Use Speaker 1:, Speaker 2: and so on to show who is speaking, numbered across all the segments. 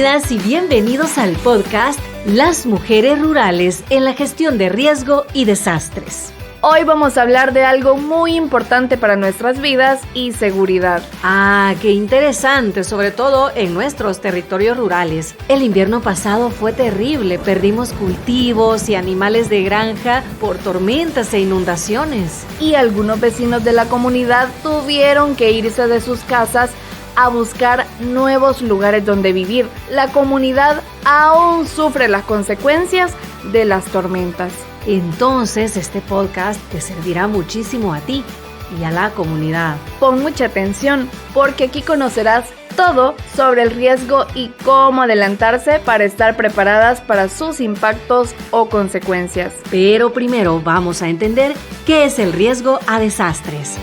Speaker 1: Bienvenidas y bienvenidos al podcast Las Mujeres Rurales en la Gestión de Riesgo y Desastres.
Speaker 2: Hoy vamos a hablar de algo muy importante para nuestras vidas y seguridad.
Speaker 1: ¡Qué interesante! Sobre todo en nuestros territorios rurales. El invierno pasado fue terrible. Perdimos cultivos y animales de granja por tormentas e inundaciones.
Speaker 2: Y algunos vecinos de la comunidad tuvieron que irse de sus casas a buscar nuevos lugares donde vivir. La comunidad aún sufre las consecuencias de las tormentas.
Speaker 1: Entonces, este podcast te servirá muchísimo a ti y a la comunidad.
Speaker 2: Pon mucha atención, porque aquí conocerás todo sobre el riesgo y cómo adelantarse para estar preparadas para sus impactos o consecuencias.
Speaker 1: Pero primero vamos a entender qué es el riesgo a desastres.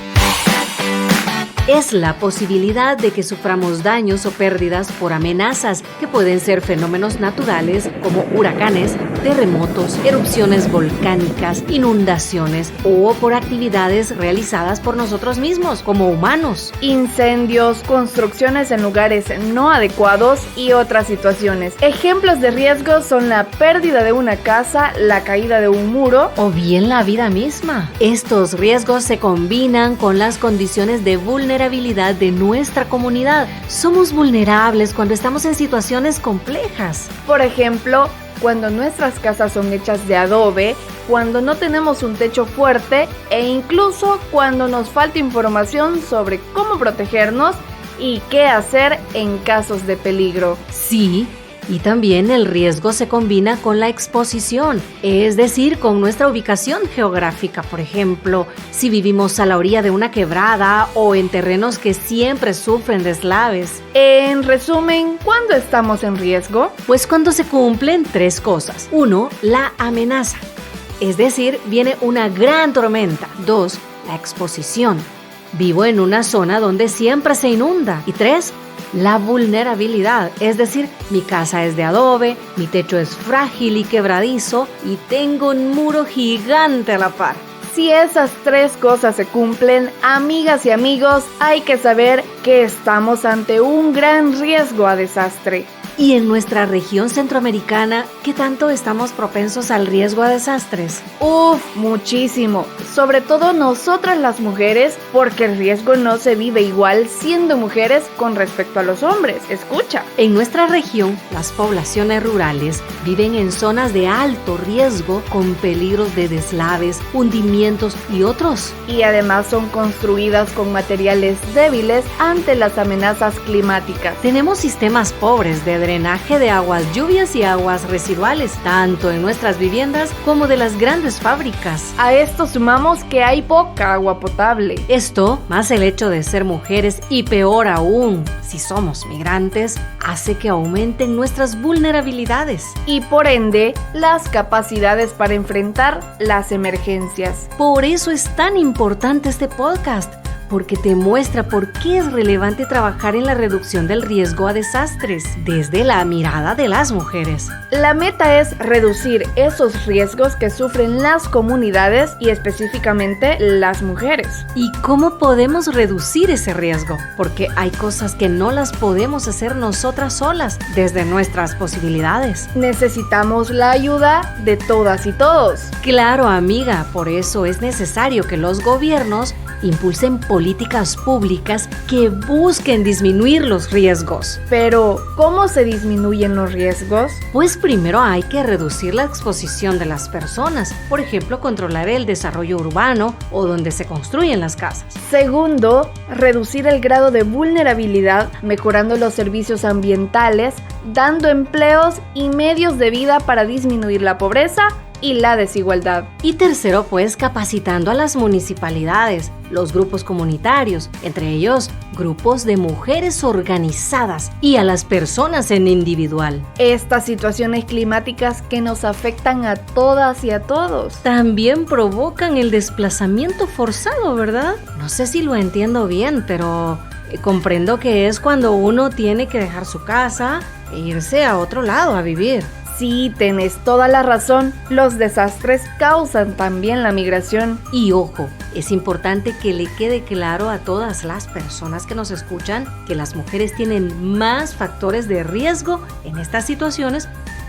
Speaker 1: Es la posibilidad de que suframos daños o pérdidas por amenazas que pueden ser fenómenos naturales como huracanes, terremotos, erupciones volcánicas, inundaciones o por actividades realizadas por nosotros mismos como humanos.
Speaker 2: Incendios, construcciones en lugares no adecuados y otras situaciones. Ejemplos de riesgos son la pérdida de una casa, la caída de un muro
Speaker 1: o bien la vida misma. Estos riesgos se combinan con las condiciones de vulnerabilidad de nuestra comunidad. Somos vulnerables cuando estamos en situaciones complejas.
Speaker 2: Por ejemplo, cuando nuestras casas son hechas de adobe, cuando no tenemos un techo fuerte e incluso cuando nos falta información sobre cómo protegernos y qué hacer en casos de peligro.
Speaker 1: Sí. Y también el riesgo se combina con la exposición, es decir, con nuestra ubicación geográfica. Por ejemplo, si vivimos a la orilla de una quebrada o en terrenos que siempre sufren deslaves.
Speaker 2: En resumen, ¿cuándo estamos en riesgo?
Speaker 1: Pues cuando se cumplen 3 cosas. 1. La amenaza, es decir, viene una gran tormenta. 2. La exposición. Vivo en una zona donde siempre se inunda. Y 3. La vulnerabilidad, es decir, mi casa es de adobe, mi techo es frágil y quebradizo y tengo un muro gigante a la par.
Speaker 2: Si esas 3 cosas se cumplen, amigas y amigos, hay que saber que estamos ante un gran riesgo a desastre.
Speaker 1: Y en nuestra región centroamericana, ¿qué tanto estamos propensos al riesgo a desastres?
Speaker 2: Muchísimo. Sobre todo nosotras las mujeres, porque el riesgo no se vive igual siendo mujeres con respecto a los hombres. Escucha.
Speaker 1: En nuestra región, las poblaciones rurales viven en zonas de alto riesgo con peligros de deslaves, hundimientos y otros.
Speaker 2: Y además son construidas con materiales débiles ante las amenazas climáticas.
Speaker 1: Tenemos sistemas pobres de drenaje de aguas lluvias y aguas residuales, tanto en nuestras viviendas como de las grandes fábricas.
Speaker 2: A esto sumamos que hay poca agua potable.
Speaker 1: Esto, más el hecho de ser mujeres y peor aún, si somos migrantes, hace que aumenten nuestras vulnerabilidades.
Speaker 2: Y por ende, las capacidades para enfrentar las emergencias.
Speaker 1: Por eso es tan importante este podcast, porque te muestra por qué es relevante trabajar en la reducción del riesgo a desastres desde la mirada de las mujeres.
Speaker 2: La meta es reducir esos riesgos que sufren las comunidades y específicamente las mujeres.
Speaker 1: ¿Y cómo podemos reducir ese riesgo? Porque hay cosas que no las podemos hacer nosotras solas desde nuestras posibilidades.
Speaker 2: Necesitamos la ayuda de todas y todos.
Speaker 1: Claro, amiga, por eso es necesario que los gobiernos impulsen políticas públicas que busquen disminuir los riesgos.
Speaker 2: Pero, ¿cómo se disminuyen los riesgos?
Speaker 1: Pues primero hay que reducir la exposición de las personas, por ejemplo, controlar el desarrollo urbano o donde se construyen las casas.
Speaker 2: Segundo, reducir el grado de vulnerabilidad, mejorando los servicios ambientales, dando empleos y medios de vida para disminuir la pobreza y la desigualdad.
Speaker 1: Y tercero, pues capacitando a las municipalidades, los grupos comunitarios, entre ellos grupos de mujeres organizadas y a las personas en individual.
Speaker 2: Estas situaciones climáticas que nos afectan a todas y a todos
Speaker 1: también provocan el desplazamiento forzado, ¿verdad? No sé si lo entiendo bien, pero comprendo que es cuando uno tiene que dejar su casa e irse a otro lado a vivir.
Speaker 2: Sí, tenés toda la razón. Los desastres causan también la migración.
Speaker 1: Y ojo, es importante que le quede claro a todas las personas que nos escuchan que las mujeres tienen más factores de riesgo en estas situaciones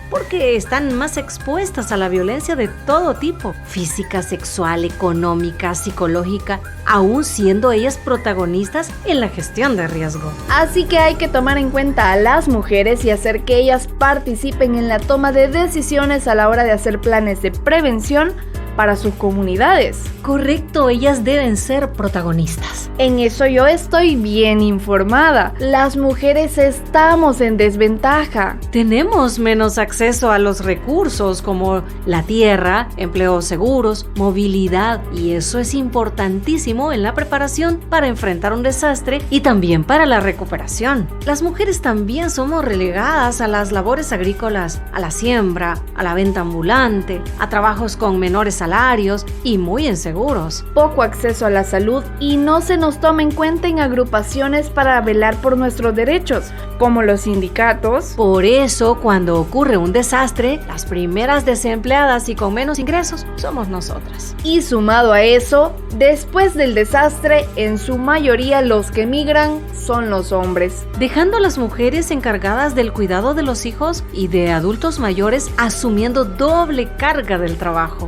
Speaker 1: porque están más expuestas a la violencia de todo tipo, física, sexual, económica, psicológica, aún siendo ellas protagonistas en la gestión de riesgo.
Speaker 2: Así que hay que tomar en cuenta a las mujeres y hacer que ellas participen en la toma de decisiones a la hora de hacer planes de prevención para sus comunidades.
Speaker 1: Correcto, ellas deben ser protagonistas.
Speaker 2: En eso yo estoy bien informada. Las mujeres estamos en desventaja.
Speaker 1: Tenemos menos acceso a los recursos como la tierra, empleos seguros, movilidad, y eso es importantísimo en la preparación para enfrentar un desastre y también para la recuperación. Las mujeres también somos relegadas a las labores agrícolas, a la siembra, a la venta ambulante, a trabajos con menores salarios y muy inseguros.
Speaker 2: Poco acceso a la salud y no se nos toma en cuenta en agrupaciones para velar por nuestros derechos, como los sindicatos.
Speaker 1: Por eso, cuando ocurre un desastre, las primeras desempleadas y con menos ingresos somos nosotras.
Speaker 2: Y sumado a eso, después del desastre, en su mayoría los que migran son los hombres,
Speaker 1: dejando a las mujeres encargadas del cuidado de los hijos y de adultos mayores asumiendo doble carga del trabajo.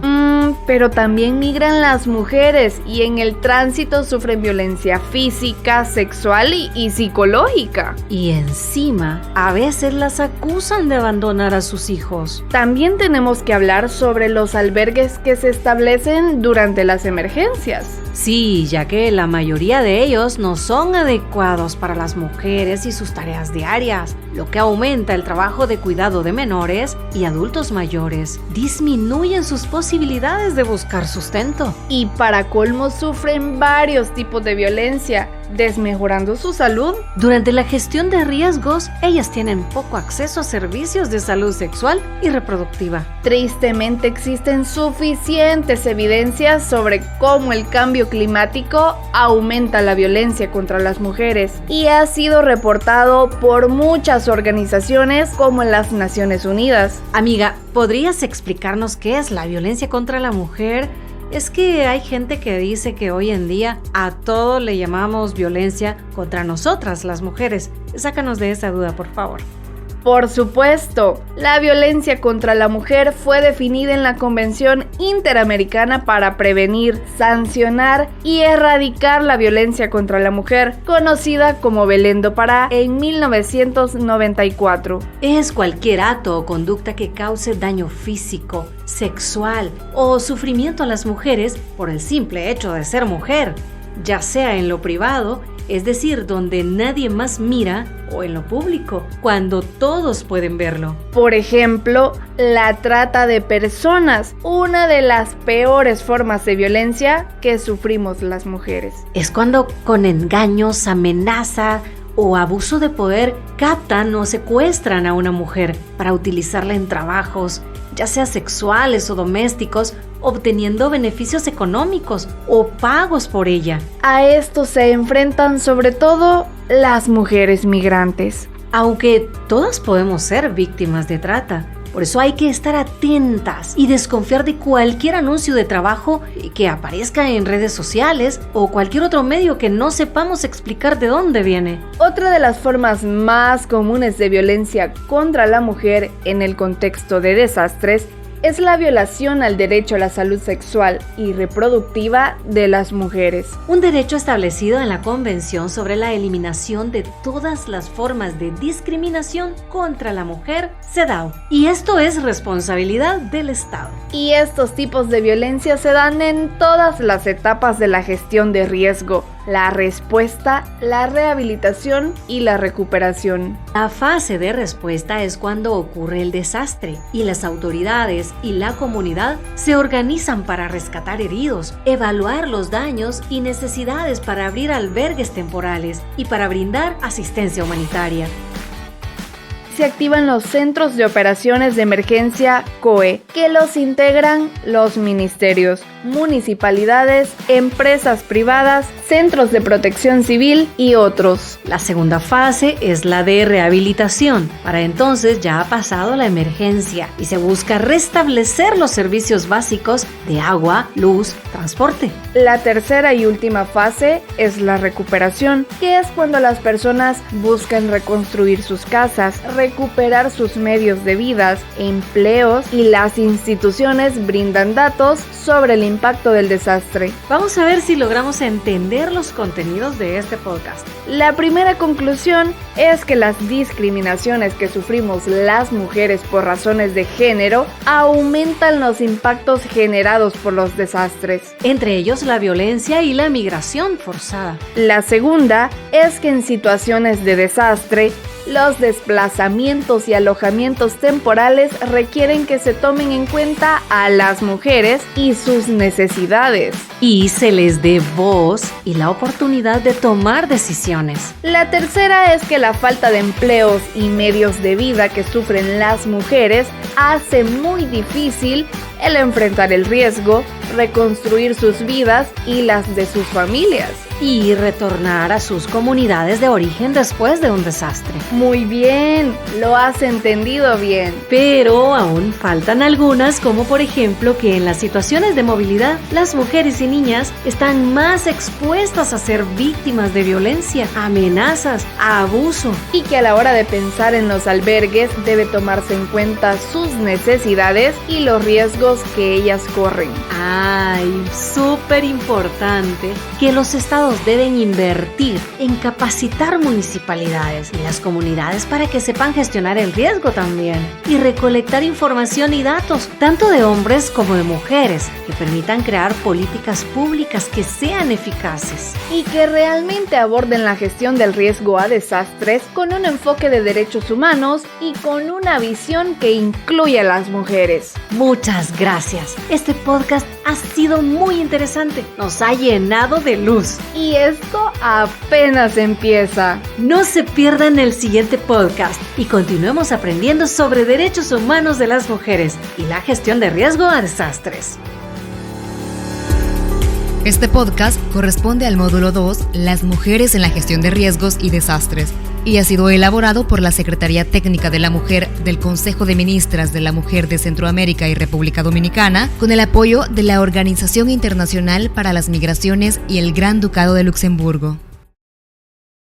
Speaker 2: Pero también migran las mujeres y en el tránsito sufren violencia física, sexual y psicológica.
Speaker 1: Y encima, a veces las acusan de abandonar a sus hijos.
Speaker 2: También tenemos que hablar sobre los albergues que se establecen durante las emergencias.
Speaker 1: Sí, ya que la mayoría de ellos no son adecuados para las mujeres y sus tareas diarias, lo que aumenta el trabajo de cuidado de menores y adultos mayores. Disminuyen sus posibilidades de buscar sustento.
Speaker 2: Y para colmo sufren varios tipos de violencia, desmejorando su salud.
Speaker 1: Durante la gestión de riesgos, ellas tienen poco acceso a servicios de salud sexual y reproductiva.
Speaker 2: Tristemente existen suficientes evidencias sobre cómo el cambio climático aumenta la violencia contra las mujeres y ha sido reportado por muchas organizaciones como las Naciones Unidas.
Speaker 1: Amiga, ¿podrías explicarnos qué es la violencia contra la mujer? Es que hay gente que dice que hoy en día a todo le llamamos violencia contra nosotras, las mujeres. Sácanos de esa duda, por favor.
Speaker 2: Por supuesto, la violencia contra la mujer fue definida en la Convención Interamericana para prevenir, sancionar y erradicar la violencia contra la mujer, conocida como Belén do Pará en 1994.
Speaker 1: Es cualquier acto o conducta que cause daño físico, sexual o sufrimiento a las mujeres por el simple hecho de ser mujer, ya sea en lo privado, es decir, donde nadie más mira, o en lo público, cuando todos pueden verlo.
Speaker 2: Por ejemplo, la trata de personas, una de las peores formas de violencia que sufrimos las mujeres.
Speaker 1: Es cuando con engaños, amenaza o abuso de poder captan o secuestran a una mujer para utilizarla en trabajos, ya sea sexuales o domésticos, obteniendo beneficios económicos o pagos por ella.
Speaker 2: A esto se enfrentan sobre todo las mujeres migrantes.
Speaker 1: Aunque todas podemos ser víctimas de trata, por eso hay que estar atentas y desconfiar de cualquier anuncio de trabajo que aparezca en redes sociales o cualquier otro medio que no sepamos explicar de dónde viene.
Speaker 2: Otra de las formas más comunes de violencia contra la mujer en el contexto de desastres es la violación al derecho a la salud sexual y reproductiva de las mujeres.
Speaker 1: Un derecho establecido en la Convención sobre la Eliminación de todas las formas de discriminación contra la mujer, CEDAW. Y esto es responsabilidad del Estado.
Speaker 2: Y estos tipos de violencia se dan en todas las etapas de la gestión de riesgo: la respuesta, la rehabilitación y la recuperación.
Speaker 1: La fase de respuesta es cuando ocurre el desastre y las autoridades y la comunidad se organizan para rescatar heridos, evaluar los daños y necesidades para abrir albergues temporales y para brindar asistencia humanitaria.
Speaker 2: Se activan los Centros de Operaciones de Emergencia COE, que los integran los ministerios, municipalidades, empresas privadas, centros de protección civil y otros.
Speaker 1: La segunda fase es la de rehabilitación. Para entonces ya ha pasado la emergencia y se busca restablecer los servicios básicos de agua, luz, transporte.
Speaker 2: La tercera y última fase es la recuperación, que es cuando las personas buscan reconstruir sus casas, recuperar sus medios de vida, empleos y las instituciones brindan datos sobre el impacto del desastre.
Speaker 1: Vamos a ver si logramos entender los contenidos de este podcast.
Speaker 2: La primera conclusión es que las discriminaciones que sufrimos las mujeres por razones de género aumentan los impactos generados por los desastres.
Speaker 1: Entre ellos la violencia y la migración forzada.
Speaker 2: La segunda es que en situaciones de desastre, los desplazamientos y alojamientos temporales requieren que se tomen en cuenta a las mujeres y sus necesidades.
Speaker 1: Y se les dé voz y la oportunidad de tomar decisiones.
Speaker 2: La tercera es que la falta de empleos y medios de vida que sufren las mujeres hace muy difícil el enfrentar el riesgo, reconstruir sus vidas y las de sus familias.
Speaker 1: Y retornar a sus comunidades de origen después de un desastre.
Speaker 2: Muy bien, lo has entendido bien.
Speaker 1: Pero aún faltan algunas, como por ejemplo que en las situaciones de movilidad, las mujeres y niñas están más expuestas a ser víctimas de violencia, amenazas, a abuso.
Speaker 2: Y que a la hora de pensar en los albergues debe tomarse en cuenta sus necesidades y los riesgos que ellas corren.
Speaker 1: Ay, súper importante que los estados deben invertir en capacitar municipalidades y las comunidades para que sepan gestionar el riesgo también y recolectar información y datos, tanto de hombres como de mujeres, que permitan crear políticas públicas que sean eficaces.
Speaker 2: Y que realmente aborden la gestión del riesgo a desastres con un enfoque de derechos humanos y con una visión que incluya a las mujeres.
Speaker 1: Muchas gracias. Este podcast ha sido muy interesante. Nos ha llenado de luz.
Speaker 2: Y esto apenas empieza.
Speaker 1: No se pierdan el siguiente podcast y continuemos aprendiendo sobre derechos humanos de las mujeres y la gestión de riesgo a desastres.
Speaker 3: Este podcast corresponde al módulo 2, Las mujeres en la gestión de riesgos y desastres, y ha sido elaborado por la Secretaría Técnica de la Mujer del Consejo de Ministras de la Mujer de Centroamérica y República Dominicana, con el apoyo de la Organización Internacional para las Migraciones y el Gran Ducado de Luxemburgo.